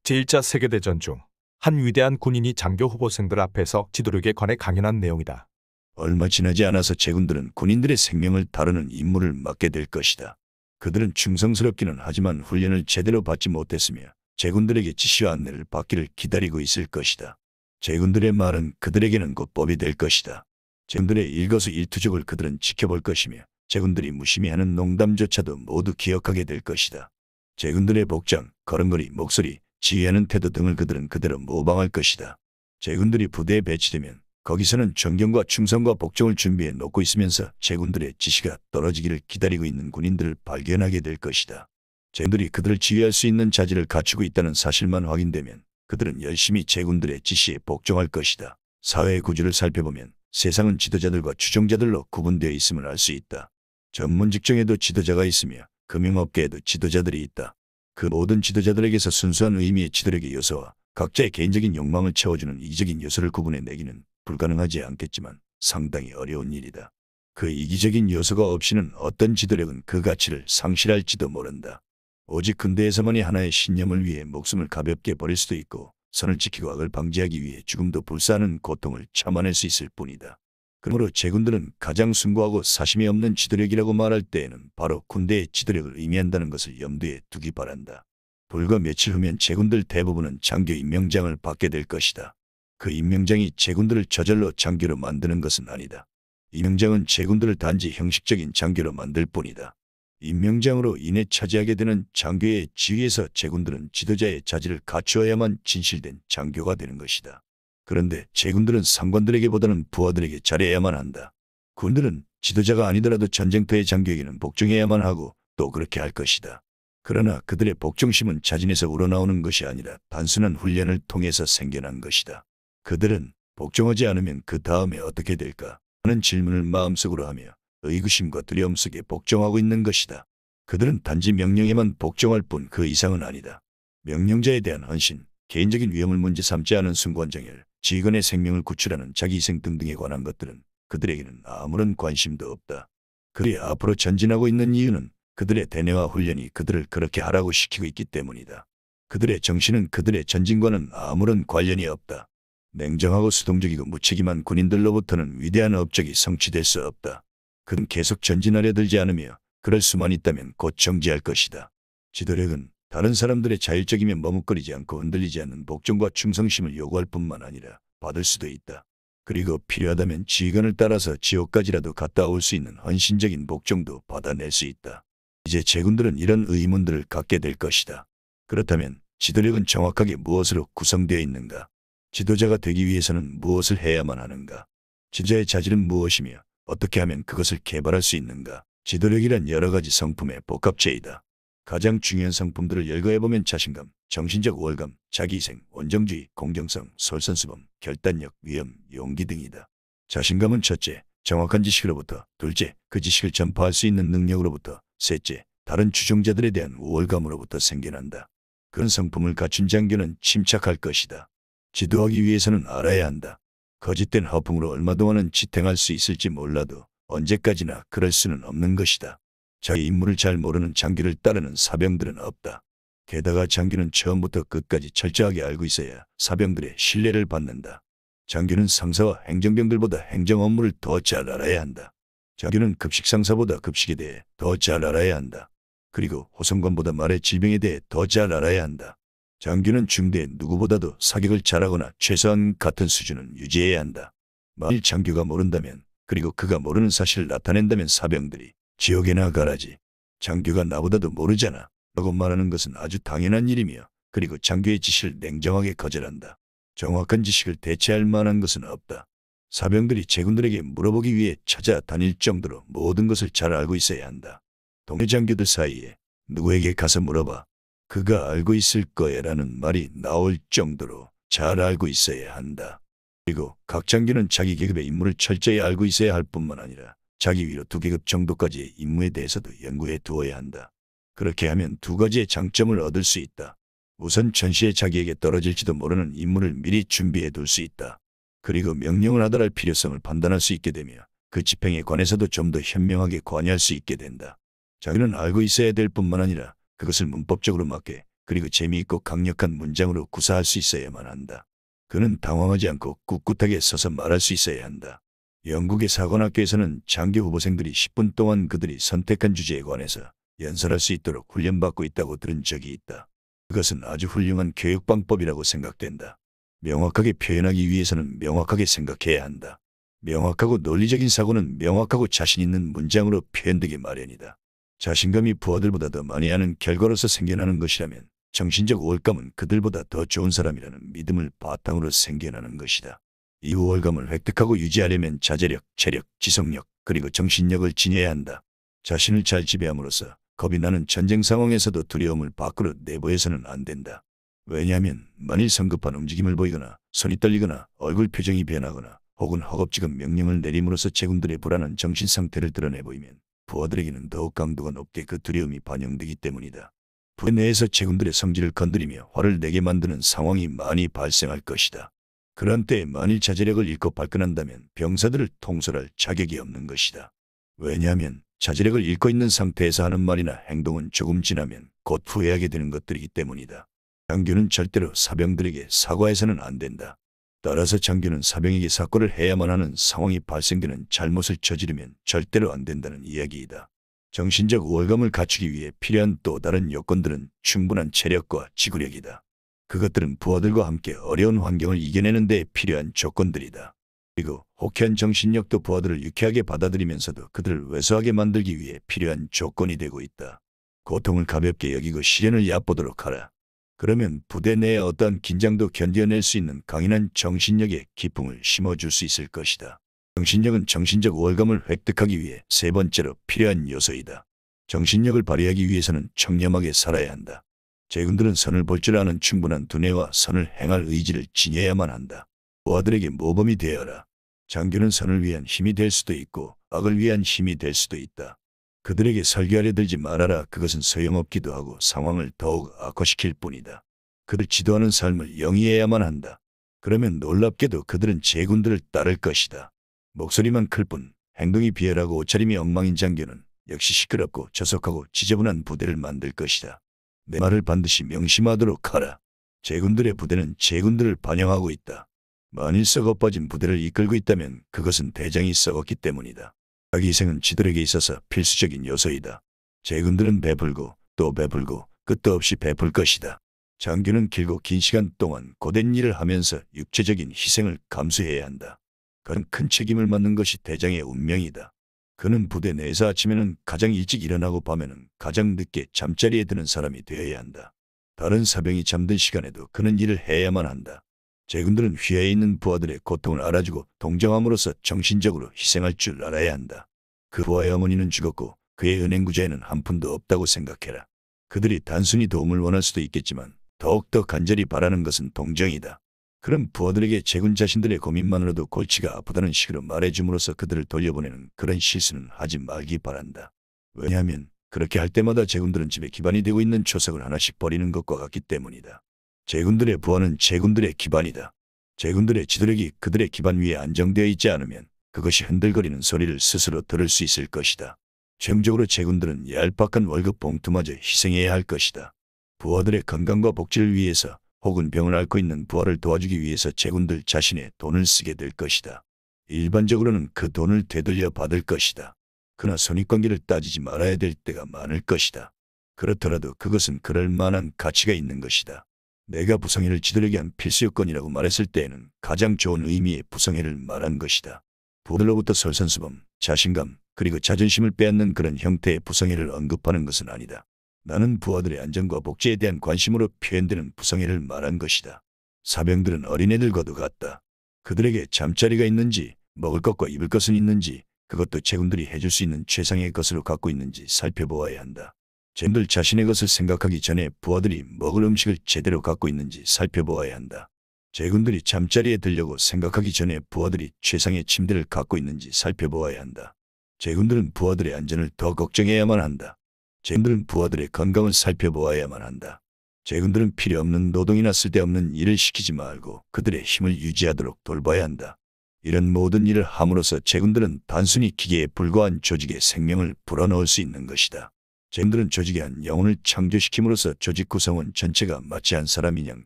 제1차 세계대전 중 한 위대한 군인이 장교 후보생들 앞에서 지도력에 관해 강연한 내용이다. 얼마 지나지 않아서 제군들은 군인들의 생명을 다루는 임무를 맡게 될 것이다. 그들은 충성스럽기는 하지만 훈련을 제대로 받지 못했으며 제군들에게 지시와 안내를 받기를 기다리고 있을 것이다. 제군들의 말은 그들에게는 곧 법이 될 것이다. 제군들의 일거수일투족을 그들은 지켜볼 것이며 제군들이 무심히 하는 농담조차도 모두 기억하게 될 것이다. 제군들의 복장, 걸음걸이, 목소리, 지휘하는 태도 등을 그들은 그대로 모방할 것이다. 제군들이 부대에 배치되면 거기서는 존경과 충성과 복종을 준비해 놓고 있으면서 제군들의 지시가 떨어지기를 기다리고 있는 군인들을 발견하게 될 것이다. 제군들이 그들을 지휘할 수 있는 자질을 갖추고 있다는 사실만 확인되면 그들은 열심히 제군들의 지시에 복종할 것이다. 사회의 구조를 살펴보면 세상은 지도자들과 추종자들로 구분되어 있음을 알 수 있다. 전문 직종에도 지도자가 있으며 금융업계에도 지도자들이 있다. 그 모든 지도자들에게서 순수한 의미의 지도력의 요소와 각자의 개인적인 욕망을 채워주는 이기적인 요소를 구분해내기는 불가능하지 않겠지만 상당히 어려운 일이다. 그 이기적인 요소가 없이는 어떤 지도력은 그 가치를 상실할지도 모른다. 오직 근대에서만이 하나의 신념을 위해 목숨을 가볍게 버릴 수도 있고 선을 지키고 악을 방지하기 위해 죽음도 불사하는 고통을 참아낼 수 있을 뿐이다. 그러므로 제군들은 가장 숭고하고 사심이 없는 지도력이라고 말할 때에는 바로 군대의 지도력을 의미한다는 것을 염두에 두기 바란다. 불과 며칠 후면 제군들 대부분은 장교 임명장을 받게 될 것이다. 그 임명장이 제군들을 저절로 장교로 만드는 것은 아니다. 임명장은 제군들을 단지 형식적인 장교로 만들 뿐이다. 임명장으로 인해 차지하게 되는 장교의 지위에서 제군들은 지도자의 자질을 갖추어야만 진실된 장교가 되는 것이다. 그런데 제군들은 상관들에게보다는 부하들에게 잘해야만 한다. 군들은 지도자가 아니더라도 전쟁터의 장교에게는 복종해야만 하고 또 그렇게 할 것이다. 그러나 그들의 복종심은 자진해서 우러나오는 것이 아니라 단순한 훈련을 통해서 생겨난 것이다. 그들은 복종하지 않으면 그 다음에 어떻게 될까 하는 질문을 마음속으로 하며 의구심과 두려움 속에 복종하고 있는 것이다. 그들은 단지 명령에만 복종할 뿐 그 이상은 아니다. 명령자에 대한 헌신, 개인적인 위험을 문제 삼지 않은 순관정열, 지휘관의 생명을 구출하는 자기희생 등등에 관한 것들은 그들에게는 아무런 관심도 없다. 그들이 앞으로 전진하고 있는 이유는 그들의 대뇌와 훈련이 그들을 그렇게 하라고 시키고 있기 때문이다. 그들의 정신은 그들의 전진과는 아무런 관련이 없다. 냉정하고 수동적이고 무책임한 군인들로부터는 위대한 업적이 성취될 수 없다. 그는 계속 전진하려 들지 않으며 그럴 수만 있다면 곧 정지할 것이다. 지도력은 다른 사람들의 자율적이며 머뭇거리지 않고 흔들리지 않는 복종과 충성심을 요구할 뿐만 아니라 받을 수도 있다. 그리고 필요하다면 지휘관을 따라서 지옥까지라도 갔다 올 수 있는 헌신적인 복종도 받아낼 수 있다. 이제 제군들은 이런 의문들을 갖게 될 것이다. 그렇다면 지도력은 정확하게 무엇으로 구성되어 있는가? 지도자가 되기 위해서는 무엇을 해야만 하는가? 지도자의 자질은 무엇이며 어떻게 하면 그것을 개발할 수 있는가? 지도력이란 여러 가지 성품의 복합체이다. 가장 중요한 성품들을 열거해보면 자신감, 정신적 우월감, 자기희생, 온정주의, 공정성, 솔선수범, 결단력, 위험, 용기 등이다. 자신감은 첫째, 정확한 지식으로부터, 둘째, 그 지식을 전파할 수 있는 능력으로부터, 셋째, 다른 추종자들에 대한 우월감으로부터 생겨난다. 그런 성품을 갖춘 장교는 침착할 것이다. 지도하기 위해서는 알아야 한다. 거짓된 허풍으로 얼마 동안은 지탱할 수 있을지 몰라도 언제까지나 그럴 수는 없는 것이다. 자기 임무를 잘 모르는 장교를 따르는 사병들은 없다. 게다가 장교는 처음부터 끝까지 철저하게 알고 있어야 사병들의 신뢰를 받는다. 장교는 상사와 행정병들보다 행정 업무를 더 잘 알아야 한다. 장교는 급식 상사보다 급식에 대해 더 잘 알아야 한다. 그리고 호선관보다 말의 질병에 대해 더 잘 알아야 한다. 장교는 중대의 누구보다도 사격을 잘하거나 최소한 같은 수준은 유지해야 한다. 만일 장교가 모른다면, 그리고 그가 모르는 사실을 나타낸다면 사병들이 지옥에나 가라지. 장교가 나보다도 모르잖아 라고 말하는 것은 아주 당연한 일이며, 그리고 장교의 지시를 냉정하게 거절한다. 정확한 지식을 대체할 만한 것은 없다. 사병들이 제군들에게 물어보기 위해 찾아다닐 정도로 모든 것을 잘 알고 있어야 한다. 동료 장교들 사이에 누구에게 가서 물어봐. 그가 알고 있을 거야 라는 말이 나올 정도로 잘 알고 있어야 한다. 그리고 각 장교는 자기 계급의 임무를 철저히 알고 있어야 할 뿐만 아니라 자기 위로 2계급 정도까지의 임무에 대해서도 연구해 두어야 한다. 그렇게 하면 두 가지의 장점을 얻을 수 있다. 우선 전시에 자기에게 떨어질지도 모르는 임무를 미리 준비해 둘 수 있다. 그리고 명령을 하달할 필요성을 판단할 수 있게 되며 그 집행에 관해서도 좀 더 현명하게 관여할 수 있게 된다. 자기는 알고 있어야 될 뿐만 아니라 그것을 문법적으로 맞게 그리고 재미있고 강력한 문장으로 구사할 수 있어야만 한다. 그는 당황하지 않고 꿋꿋하게 서서 말할 수 있어야 한다. 영국의 사관학교에서는 장교 후보생들이 10분 동안 그들이 선택한 주제에 관해서 연설할 수 있도록 훈련받고 있다고 들은 적이 있다. 그것은 아주 훌륭한 교육방법이라고 생각된다. 명확하게 표현하기 위해서는 명확하게 생각해야 한다. 명확하고 논리적인 사고는 명확하고 자신 있는 문장으로 표현되기 마련이다. 자신감이 부하들보다 더 많이 하는 결과로서 생겨나는 것이라면 정신적 우월감은 그들보다 더 좋은 사람이라는 믿음을 바탕으로 생겨나는 것이다. 이 우월감을 획득하고 유지하려면 자제력, 체력, 지속력, 그리고 정신력을 지녀야 한다. 자신을 잘 지배함으로써 겁이 나는 전쟁 상황에서도 두려움을 밖으로 내보여서는 안 된다. 왜냐하면 만일 성급한 움직임을 보이거나 손이 떨리거나 얼굴 표정이 변하거나 혹은 허겁지겁 명령을 내림으로써 제군들의 불안한 정신 상태를 드러내 보이면 부하들에게는 더욱 강도가 높게 그 두려움이 반영되기 때문이다. 부대 내에서 제군들의 성질을 건드리며 화를 내게 만드는 상황이 많이 발생할 것이다. 그런 때에 만일 자제력을 잃고 발끈한다면 병사들을 통솔할 자격이 없는 것이다. 왜냐하면 자제력을 잃고 있는 상태에서 하는 말이나 행동은 조금 지나면 곧 후회하게 되는 것들이기 때문이다. 장교는 절대로 사병들에게 사과해서는 안 된다. 따라서 장교는 사병에게 사과를 해야만 하는 상황이 발생되는 잘못을 저지르면 절대로 안 된다는 이야기이다. 정신적 우월감을 갖추기 위해 필요한 또 다른 요건들은 충분한 체력과 지구력이다. 그것들은 부하들과 함께 어려운 환경을 이겨내는 데 필요한 조건들이다. 그리고 호쾌한 정신력도 부하들을 유쾌하게 받아들이면서도 그들을 왜소하게 만들기 위해 필요한 조건이 되고 있다. 고통을 가볍게 여기고 시련을 얕보도록 하라. 그러면 부대 내에 어떠한 긴장도 견뎌낼 수 있는 강인한 정신력의 기풍을 심어줄 수 있을 것이다. 정신력은 정신적 우월감을 획득하기 위해 세 번째로 필요한 요소이다. 정신력을 발휘하기 위해서는 청렴하게 살아야 한다. 제군들은 선을 볼 줄 아는 충분한 두뇌와 선을 행할 의지를 지녀야만 한다. 부하들에게 모범이 되어라. 장교는 선을 위한 힘이 될 수도 있고 악을 위한 힘이 될 수도 있다. 그들에게 설교하려 들지 말아라. 그것은 소용없기도 하고 상황을 더욱 악화시킬 뿐이다. 그들 지도하는 삶을 영위해야만 한다. 그러면 놀랍게도 그들은 제군들을 따를 것이다. 목소리만 클 뿐 행동이 비열하고 옷차림이 엉망인 장교는 역시 시끄럽고 저속하고 지저분한 부대를 만들 것이다. 내 말을 반드시 명심하도록 하라. 제군들의 부대는 제군들을 반영하고 있다. 만일 썩어빠진 부대를 이끌고 있다면 그것은 대장이 썩었기 때문이다. 자기 희생은 지도력에 있어서 필수적인 요소이다. 제군들은 베풀고 또 베풀고 끝도 없이 베풀 것이다. 장교는 길고 긴 시간 동안 고된 일을 하면서 육체적인 희생을 감수해야 한다. 그는 큰 책임을 맡는 것이 대장의 운명이다. 그는 부대 내에서 아침에는 가장 일찍 일어나고 밤에는 가장 늦게 잠자리에 드는 사람이 되어야 한다. 다른 사병이 잠든 시간에도 그는 일을 해야만 한다. 제군들은 휘하에 있는 부하들의 고통을 알아주고 동정함으로써 정신적으로 희생할 줄 알아야 한다. 그 부하의 어머니는 죽었고 그의 은행구자에는 한 푼도 없다고 생각해라. 그들이 단순히 도움을 원할 수도 있겠지만 더욱더 간절히 바라는 것은 동정이다. 그런 부하들에게 제군 자신들의 고민만으로도 골치가 아프다는 식으로 말해줌으로써 그들을 돌려보내는 그런 실수는 하지 말기 바란다. 왜냐하면 그렇게 할 때마다 제군들은 집에 기반이 되고 있는 초석을 하나씩 버리는 것과 같기 때문이다. 제군들의 부하는 제군들의 기반이다. 제군들의 지도력이 그들의 기반 위에 안정되어 있지 않으면 그것이 흔들거리는 소리를 스스로 들을 수 있을 것이다. 최종적으로 제군들은 얄팍한 월급 봉투마저 희생해야 할 것이다. 부하들의 건강과 복지를 위해서 혹은 병을 앓고 있는 부하를 도와주기 위해서 제군들 자신의 돈을 쓰게 될 것이다. 일반적으로는 그 돈을 되돌려 받을 것이다. 그러나 손익관계를 따지지 말아야 될 때가 많을 것이다. 그렇더라도 그것은 그럴 만한 가치가 있는 것이다. 내가 부성애를 지도력에 한 필수 요건이라고 말했을 때에는 가장 좋은 의미의 부성애를 말한 것이다. 부하들로부터 솔선수범, 자신감, 그리고 자존심을 빼앗는 그런 형태의 부성애를 언급하는 것은 아니다. 나는 부하들의 안전과 복지에 대한 관심으로 표현되는 부성애를 말한 것이다. 사병들은 어린애들과도 같다. 그들에게 잠자리가 있는지, 먹을 것과 입을 것은 있는지, 그것도 제군들이 해줄 수 있는 최상의 것으로 갖고 있는지 살펴보아야 한다. 제군들 자신의 것을 생각하기 전에 부하들이 먹을 음식을 제대로 갖고 있는지 살펴보아야 한다. 제군들이 잠자리에 들려고 생각하기 전에 부하들이 최상의 침대를 갖고 있는지 살펴보아야 한다. 제군들은 부하들의 안전을 더 걱정해야만 한다. 제군들은 부하들의 건강을 살펴보아야만 한다. 제군들은 필요 없는 노동이나 쓸데없는 일을 시키지 말고 그들의 힘을 유지하도록 돌봐야 한다. 이런 모든 일을 함으로써 제군들은 단순히 기계에 불과한 조직의 생명을 불어넣을 수 있는 것이다. 제군들은 조직의 한 영혼을 창조시킴으로써 조직 구성원 전체가 마치 한 사람이냥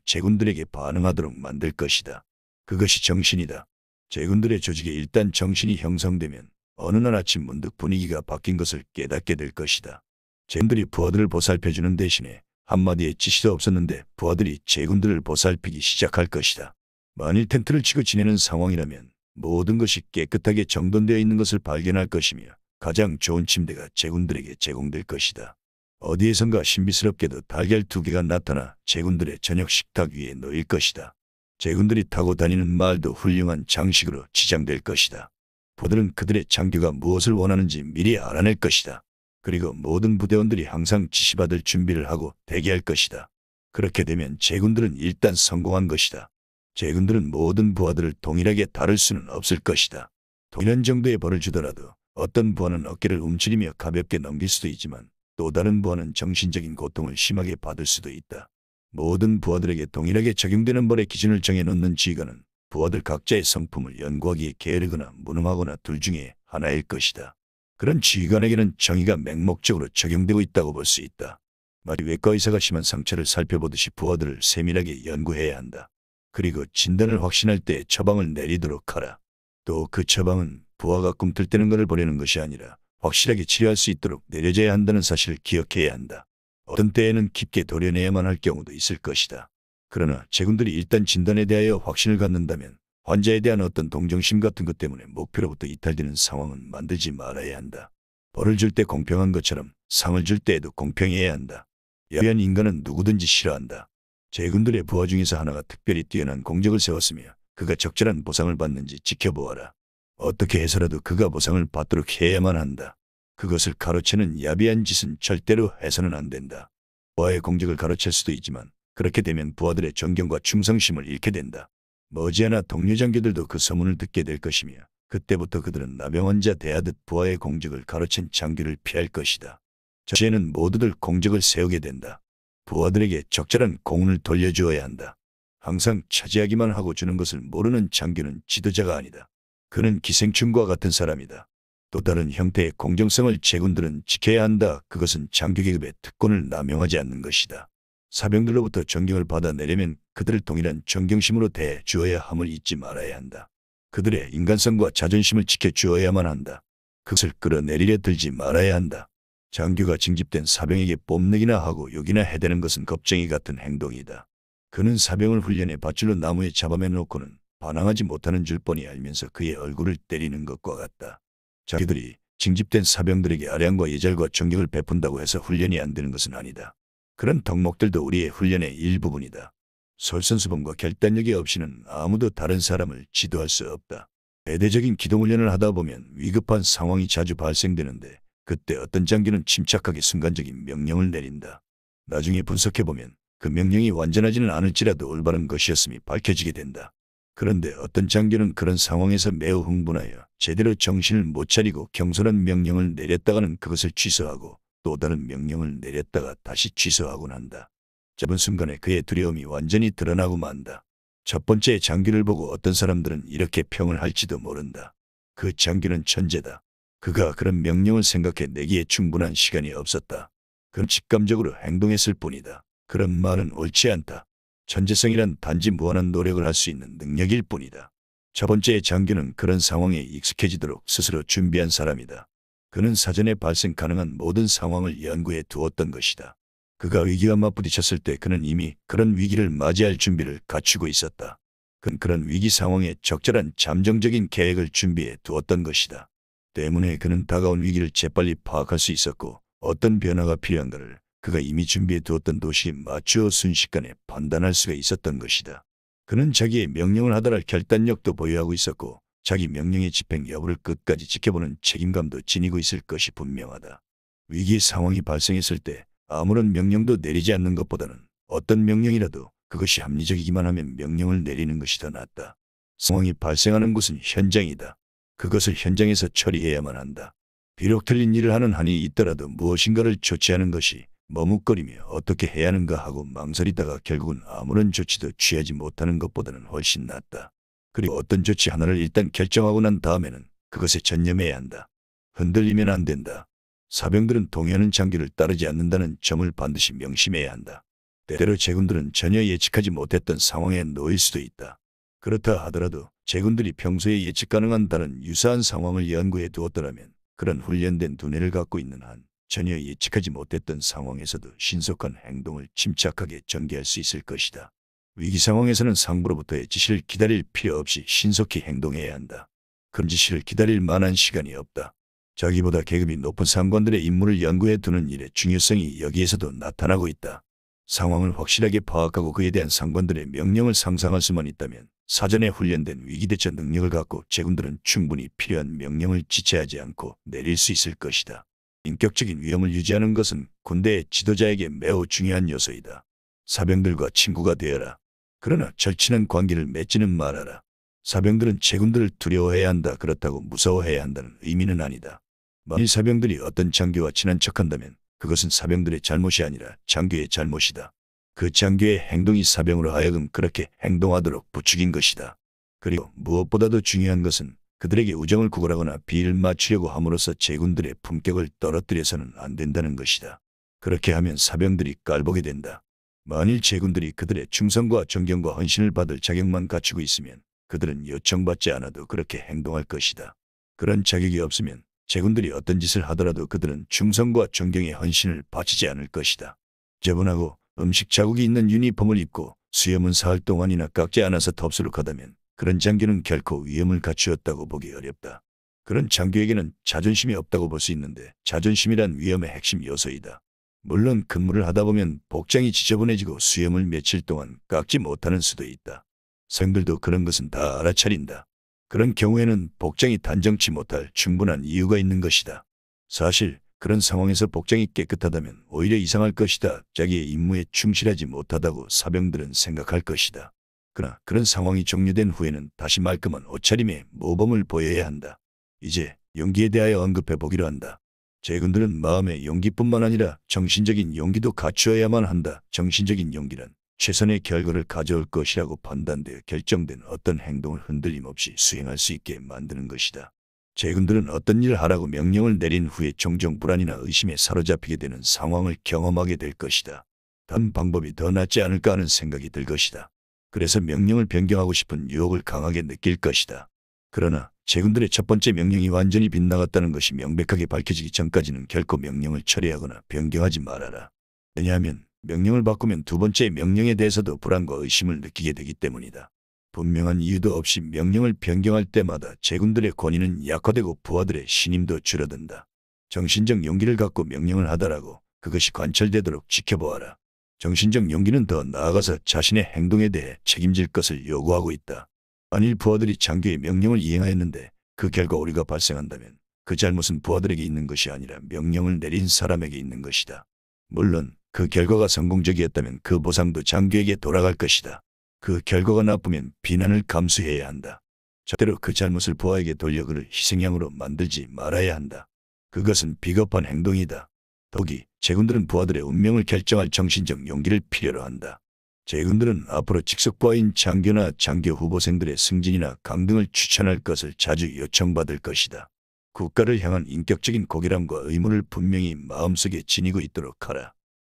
제군들에게 반응하도록 만들 것이다. 그것이 정신이다. 제군들의 조직에 일단 정신이 형성되면 어느 날 아침 문득 분위기가 바뀐 것을 깨닫게 될 것이다. 제군들이 부하들을 보살펴주는 대신에 한마디의 지시도 없었는데 부하들이 제군들을 보살피기 시작할 것이다. 만일 텐트를 치고 지내는 상황이라면 모든 것이 깨끗하게 정돈되어 있는 것을 발견할 것이며 가장 좋은 침대가 제군들에게 제공될 것이다. 어디에선가 신비스럽게도 달걀 2개가 나타나 제군들의 저녁 식탁 위에 놓일 것이다. 제군들이 타고 다니는 말도 훌륭한 장식으로 치장될 것이다. 부하들은 그들의 장교가 무엇을 원하는지 미리 알아낼 것이다. 그리고 모든 부대원들이 항상 지시받을 준비를 하고 대기할 것이다. 그렇게 되면 제군들은 일단 성공한 것이다. 제군들은 모든 부하들을 동일하게 다룰 수는 없을 것이다. 동일한 정도의 벌을 주더라도 어떤 부하는 어깨를 움츠리며 가볍게 넘길 수도 있지만 또 다른 부하는 정신적인 고통을 심하게 받을 수도 있다. 모든 부하들에게 동일하게 적용되는 벌의 기준을 정해놓는 지휘관은 부하들 각자의 성품을 연구하기에 게으르거나 무능하거나 둘 중에 하나일 것이다. 그런 지휘관에게는 정의가 맹목적으로 적용되고 있다고 볼 수 있다. 마치 외과 의사가 심한 상처를 살펴보듯이 부하들을 세밀하게 연구해야 한다. 그리고 진단을 확신할 때 처방을 내리도록 하라. 또 그 처방은 부하가 꿈틀대는 것을 보려는 것이 아니라 확실하게 치료할 수 있도록 내려져야 한다는 사실을 기억해야 한다. 어떤 때에는 깊게 도려내야만 할 경우도 있을 것이다. 그러나 제군들이 일단 진단에 대하여 확신을 갖는다면 환자에 대한 어떤 동정심 같은 것 때문에 목표로부터 이탈되는 상황은 만들지 말아야 한다. 벌을 줄 때 공평한 것처럼 상을 줄 때에도 공평해야 한다. 야비한 인간은 누구든지 싫어한다. 제군들의 부하 중에서 하나가 특별히 뛰어난 공적을 세웠으며 그가 적절한 보상을 받는지 지켜보아라. 어떻게 해서라도 그가 보상을 받도록 해야만 한다. 그것을 가로채는 야비한 짓은 절대로 해서는 안 된다. 부하의 공적을 가로챌 수도 있지만 그렇게 되면 부하들의 존경과 충성심을 잃게 된다. 머지않아 동료 장교들도 그 소문을 듣게 될 것이며 그때부터 그들은 나병원자 대하듯 부하의 공적을 가로챈 장교를 피할 것이다. 저 시에는 모두들 공적을 세우게 된다. 부하들에게 적절한 공을 돌려주어야 한다. 항상 차지하기만 하고 주는 것을 모르는 장교는 지도자가 아니다. 그는 기생충과 같은 사람이다. 또 다른 형태의 공정성을 제군들은 지켜야 한다. 그것은 장교 계급의 특권을 남용하지 않는 것이다. 사병들로부터 존경을 받아내려면 그들을 동일한 존경심으로 대해주어야 함을 잊지 말아야 한다. 그들의 인간성과 자존심을 지켜주어야만 한다. 그것을 끌어내리려 들지 말아야 한다. 장교가 징집된 사병에게 뽐내기나 하고 욕이나 해대는 것은 겁쟁이 같은 행동이다. 그는 사병을 훈련해 밧줄로 나무에 잡아매 놓고는 반항하지 못하는 줄 뻔히 알면서 그의 얼굴을 때리는 것과 같다. 장교들이 징집된 사병들에게 아량과 예절과 존경을 베푼다고 해서 훈련이 안 되는 것은 아니다. 그런 덕목들도 우리의 훈련의 일부분이다. 솔선수범과 결단력이 없이는 아무도 다른 사람을 지도할 수 없다. 대대적인 기동훈련을 하다 보면 위급한 상황이 자주 발생되는데 그때 어떤 장교는 침착하게 순간적인 명령을 내린다. 나중에 분석해보면 그 명령이 완전하지는 않을지라도 올바른 것이었음이 밝혀지게 된다. 그런데 어떤 장교는 그런 상황에서 매우 흥분하여 제대로 정신을 못 차리고 경솔한 명령을 내렸다가는 그것을 취소하고 또 다른 명령을 내렸다가 다시 취소하곤 한다. 짧은 순간에 그의 두려움이 완전히 드러나고 만다. 첫 번째 장교를 보고 어떤 사람들은 이렇게 평을 할지도 모른다. 그 장교는 천재다. 그가 그런 명령을 생각해 내기에 충분한 시간이 없었다. 그는 직감적으로 행동했을 뿐이다. 그런 말은 옳지 않다. 천재성이란 단지 무한한 노력을 할 수 있는 능력일 뿐이다. 첫 번째 장교는 그런 상황에 익숙해지도록 스스로 준비한 사람이다. 그는 사전에 발생 가능한 모든 상황을 연구해 두었던 것이다. 그가 위기와 맞부딪혔을 때 그는 이미 그런 위기를 맞이할 준비를 갖추고 있었다. 그는 그런 위기 상황에 적절한 잠정적인 계획을 준비해 두었던 것이다. 때문에 그는 다가온 위기를 재빨리 파악할 수 있었고 어떤 변화가 필요한가를 그가 이미 준비해 두었던 도시에 맞추어 순식간에 판단할 수가 있었던 것이다. 그는 자기의 명령을 하달할 결단력도 보유하고 있었고 자기 명령의 집행 여부를 끝까지 지켜보는 책임감도 지니고 있을 것이 분명하다. 위기 상황이 발생했을 때 아무런 명령도 내리지 않는 것보다는 어떤 명령이라도 그것이 합리적이기만 하면 명령을 내리는 것이 더 낫다. 상황이 발생하는 곳은 현장이다. 그것을 현장에서 처리해야만 한다. 비록 틀린 일을 하는 한이 있더라도 무엇인가를 조치하는 것이 머뭇거리며 어떻게 해야 하는가 하고 망설이다가 결국은 아무런 조치도 취하지 못하는 것보다는 훨씬 낫다. 그리고 어떤 조치 하나를 일단 결정하고 난 다음에는 그것에 전념해야 한다. 흔들리면 안 된다. 사병들은 동의하는 장교를 따르지 않는다는 점을 반드시 명심해야 한다. 때때로 제군들은 전혀 예측하지 못했던 상황에 놓일 수도 있다. 그렇다 하더라도 제군들이 평소에 예측 가능한 다른 유사한 상황을 연구해 두었더라면 그런 훈련된 두뇌를 갖고 있는 한 전혀 예측하지 못했던 상황에서도 신속한 행동을 침착하게 전개할 수 있을 것이다. 위기 상황에서는 상부로부터의 지시를 기다릴 필요 없이 신속히 행동해야 한다. 그런 지시를 기다릴 만한 시간이 없다. 자기보다 계급이 높은 상관들의 임무를 연구해 두는 일의 중요성이 여기에서도 나타나고 있다. 상황을 확실하게 파악하고 그에 대한 상관들의 명령을 상상할 수만 있다면 사전에 훈련된 위기대처 능력을 갖고 제군들은 충분히 필요한 명령을 지체하지 않고 내릴 수 있을 것이다. 인격적인 위험을 유지하는 것은 군대의 지도자에게 매우 중요한 요소이다. 사병들과 친구가 되어라. 그러나 절친한 관계를 맺지는 말아라. 사병들은 제군들을 두려워해야 한다. 그렇다고 무서워해야 한다는 의미는 아니다. 만일 사병들이 어떤 장교와 친한 척한다면 그것은 사병들의 잘못이 아니라 장교의 잘못이다. 그 장교의 행동이 사병으로 하여금 그렇게 행동하도록 부추긴 것이다. 그리고 무엇보다도 중요한 것은 그들에게 우정을 구걸하거나 비위를 맞추려고 함으로써 제군들의 품격을 떨어뜨려서는 안 된다는 것이다. 그렇게 하면 사병들이 깔보게 된다. 만일 제군들이 그들의 충성과 존경과 헌신을 받을 자격만 갖추고 있으면 그들은 요청받지 않아도 그렇게 행동할 것이다. 그런 자격이 없으면 제군들이 어떤 짓을 하더라도 그들은 충성과 존경의 헌신을 바치지 않을 것이다. 저분하고 음식 자국이 있는 유니폼을 입고 수염은 사흘 동안이나 깎지 않아서 덥수룩 하다면 그런 장교는 결코 위엄을 갖추었다고 보기 어렵다. 그런 장교에게는 자존심이 없다고 볼 수 있는데 자존심이란 위엄의 핵심 요소이다. 물론 근무를 하다 보면 복장이 지저분해지고 수염을 며칠 동안 깎지 못하는 수도 있다. 성들도 그런 것은 다 알아차린다. 그런 경우에는 복장이 단정치 못할 충분한 이유가 있는 것이다. 사실 그런 상황에서 복장이 깨끗하다면 오히려 이상할 것이다. 자기의 임무에 충실하지 못하다고 사병들은 생각할 것이다. 그러나 그런 상황이 종료된 후에는 다시 말끔한 옷차림에 모범을 보여야 한다. 이제 용기에 대하여 언급해 보기로 한다. 제군들은 마음의 용기뿐만 아니라 정신적인 용기도 갖추어야만 한다. 정신적인 용기란 최선의 결과를 가져올 것이라고 판단되어 결정된 어떤 행동을 흔들림 없이 수행할 수 있게 만드는 것이다. 제군들은 어떤 일을 하라고 명령을 내린 후에 종종 불안이나 의심에 사로잡히게 되는 상황을 경험하게 될 것이다. 다른 방법이 더 낫지 않을까 하는 생각이 들 것이다. 그래서 명령을 변경하고 싶은 유혹을 강하게 느낄 것이다. 그러나 제군들의 첫 번째 명령이 완전히 빗나갔다는 것이 명백하게 밝혀지기 전까지는 결코 명령을 철회하거나 변경하지 말아라. 왜냐하면 명령을 바꾸면 두 번째 명령에 대해서도 불안과 의심을 느끼게 되기 때문이다. 분명한 이유도 없이 명령을 변경할 때마다 제군들의 권위는 약화되고 부하들의 신임도 줄어든다. 정신적 용기를 갖고 명령을 하더라고 그것이 관철되도록 지켜보아라. 정신적 용기는 더 나아가서 자신의 행동에 대해 책임질 것을 요구하고 있다. 만일 부하들이 장교의 명령을 이행하였는데 그 결과 오류가 발생한다면 그 잘못은 부하들에게 있는 것이 아니라 명령을 내린 사람에게 있는 것이다. 물론 그 결과가 성공적이었다면 그 보상도 장교에게 돌아갈 것이다. 그 결과가 나쁘면 비난을 감수해야 한다. 절대로 그 잘못을 부하에게 돌려 그를 희생양으로 만들지 말아야 한다. 그것은 비겁한 행동이다. 더욱이 제군들은 부하들의 운명을 결정할 정신적 용기를 필요로 한다. 제군들은 앞으로 직속 부하인 장교나 장교 후보생들의 승진이나 강등을 추천할 것을 자주 요청받을 것이다. 국가를 향한 인격적인 고결함과 의무를 분명히 마음속에 지니고 있도록 하라.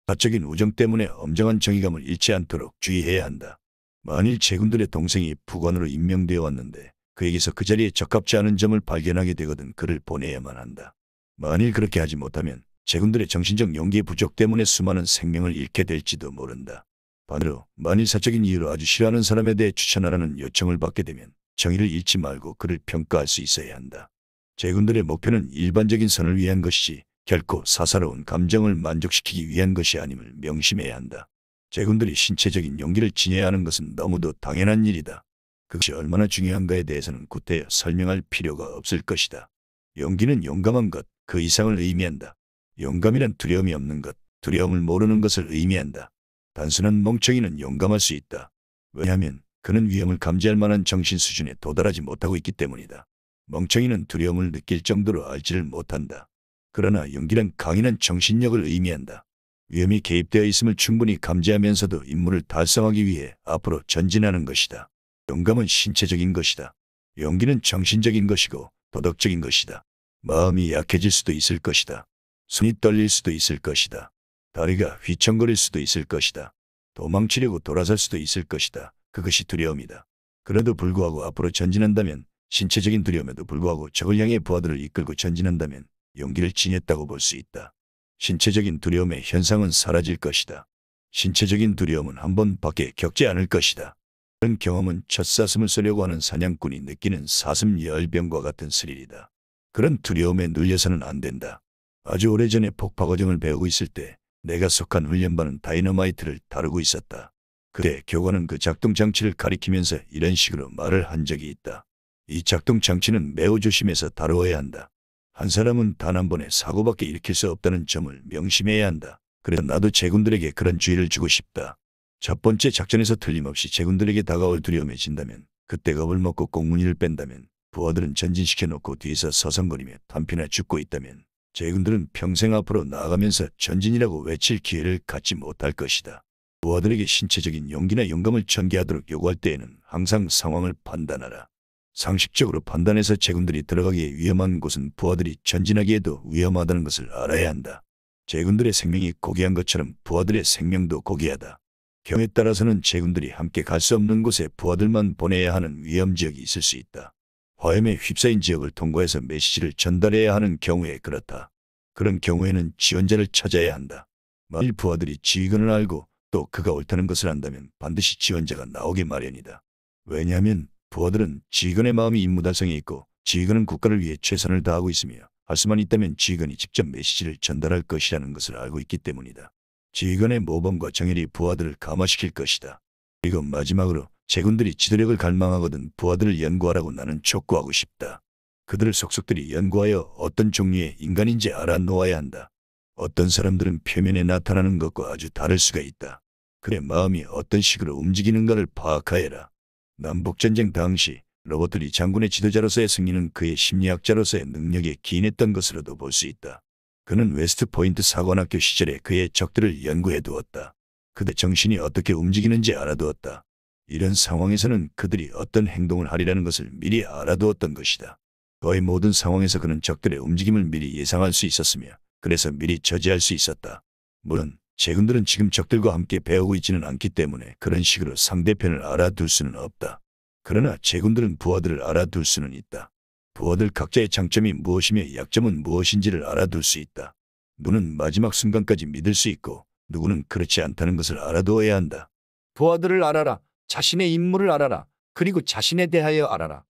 사적인 우정 때문에 엄정한 정의감을 잃지 않도록 주의해야 한다. 만일 제군들의 동생이 부관으로 임명되어 왔는데 그에게서 그 자리에 적합지 않은 점을 발견하게 되거든 그를 보내야만 한다. 만일 그렇게 하지 못하면 제군들의 정신적 용기의 부족 때문에 수많은 생명을 잃게 될지도 모른다. 반대로 만일 사적인 이유로 아주 싫어하는 사람에 대해 추천하라는 요청을 받게 되면 정의를 잃지 말고 그를 평가할 수 있어야 한다. 제군들의 목표는 일반적인 선을 위한 것이지 결코 사사로운 감정을 만족시키기 위한 것이 아님을 명심해야 한다. 제군들이 신체적인 용기를 지녀야 하는 것은 너무도 당연한 일이다. 그것이 얼마나 중요한가에 대해서는 구태여 설명할 필요가 없을 것이다. 용기는 용감한 것, 그 이상을 의미한다. 용감이란 두려움이 없는 것, 두려움을 모르는 것을 의미한다. 단순한 멍청이는 용감할 수 있다. 왜냐하면 그는 위험을 감지할 만한 정신 수준에 도달하지 못하고 있기 때문이다. 멍청이는 두려움을 느낄 정도로 알지를 못한다. 그러나 용기란 강인한 정신력을 의미한다. 위험이 개입되어 있음을 충분히 감지하면서도 임무를 달성하기 위해 앞으로 전진하는 것이다. 용감은 신체적인 것이다. 용기는 정신적인 것이고 도덕적인 것이다. 마음이 약해질 수도 있을 것이다. 손이 떨릴 수도 있을 것이다. 다리가 휘청거릴 수도 있을 것이다. 도망치려고 돌아설 수도 있을 것이다. 그것이 두려움이다. 그래도 불구하고 앞으로 전진한다면, 신체적인 두려움에도 불구하고 적을 향해 부하들을 이끌고 전진한다면 용기를 지녔다고 볼 수 있다. 신체적인 두려움의 현상은 사라질 것이다. 신체적인 두려움은 한 번밖에 겪지 않을 것이다. 그런 경험은 첫 사슴을 쏘려고 하는 사냥꾼이 느끼는 사슴 열병과 같은 스릴이다. 그런 두려움에 눌려서는 안 된다. 아주 오래전에 폭파 과정을 배우고 있을 때 내가 속한 훈련반은 다이너마이트를 다루고 있었다. 그때 교관은 그 작동 장치를 가리키면서 이런 식으로 말을 한 적이 있다. 이 작동 장치는 매우 조심해서 다루어야 한다. 한 사람은 단 한 번의 사고밖에 일으킬 수 없다는 점을 명심해야 한다. 그래서 나도 제군들에게 그런 주의를 주고 싶다. 첫 번째 작전에서 틀림없이 제군들에게 다가올 두려움에 진다면, 그때 겁을 먹고 꽁무니를 뺀다면, 부하들은 전진시켜놓고 뒤에서 서성거리며 탄피나 죽고 있다면 제군들은 평생 앞으로 나아가면서 전진이라고 외칠 기회를 갖지 못할 것이다. 부하들에게 신체적인 용기나勇감을 전개하도록 요구할 때에는 항상 상황을 판단하라. 상식적으로 판단해서 제군들이 들어가기에 위험한 곳은 부하들이 전진하기에도 위험하다는 것을 알아야 한다. 제군들의 생명이 고귀한 것처럼 부하들의 생명도 고귀하다. 경우에 따라서는 제군들이 함께 갈 수 없는 곳에 부하들만 보내야 하는 위험 지역이 있을 수 있다. 화염에 휩싸인 지역을 통과해서 메시지를 전달해야 하는 경우에 그렇다. 그런 경우에는 지원자를 찾아야 한다. 만일 부하들이 지휘관을 알고 또 그가 옳다는 것을 안다면 반드시 지원자가 나오기 마련이다. 왜냐하면 부하들은 지휘관의 마음이 임무달성에 있고, 지휘관은 국가를 위해 최선을 다하고 있으며 할 수만 있다면 지휘관이 직접 메시지를 전달할 것이라는 것을 알고 있기 때문이다. 지휘관의 모범과 정열이 부하들을 감화시킬 것이다. 그리고 마지막으로 제군들이 지도력을 갈망하거든 부하들을 연구하라고 나는 촉구하고 싶다. 그들을 속속들이 연구하여 어떤 종류의 인간인지 알아놓아야 한다. 어떤 사람들은 표면에 나타나는 것과 아주 다를 수가 있다. 그의 마음이 어떤 식으로 움직이는가를 파악하여라. 남북전쟁 당시 로버트 리 장군의 지도자로서의 승리는 그의 심리학자로서의 능력에 기인했던 것으로도 볼 수 있다. 그는 웨스트포인트 사관학교 시절에 그의 적들을 연구해 두었다. 그들의 정신이 어떻게 움직이는지 알아두었다. 이런 상황에서는 그들이 어떤 행동을 하리라는 것을 미리 알아두었던 것이다. 거의 모든 상황에서 그는 적들의 움직임을 미리 예상할 수 있었으며, 그래서 미리 저지할 수 있었다. 물론 제군들은 지금 적들과 함께 배우고 있지는 않기 때문에 그런 식으로 상대편을 알아둘 수는 없다. 그러나 제군들은 부하들을 알아둘 수는 있다. 부하들 각자의 장점이 무엇이며 약점은 무엇인지를 알아둘 수 있다. 누구는 마지막 순간까지 믿을 수 있고 누구는 그렇지 않다는 것을 알아두어야 한다. 부하들을 알아라. 자신의 임무를 알아라. 그리고 자신에 대하여 알아라.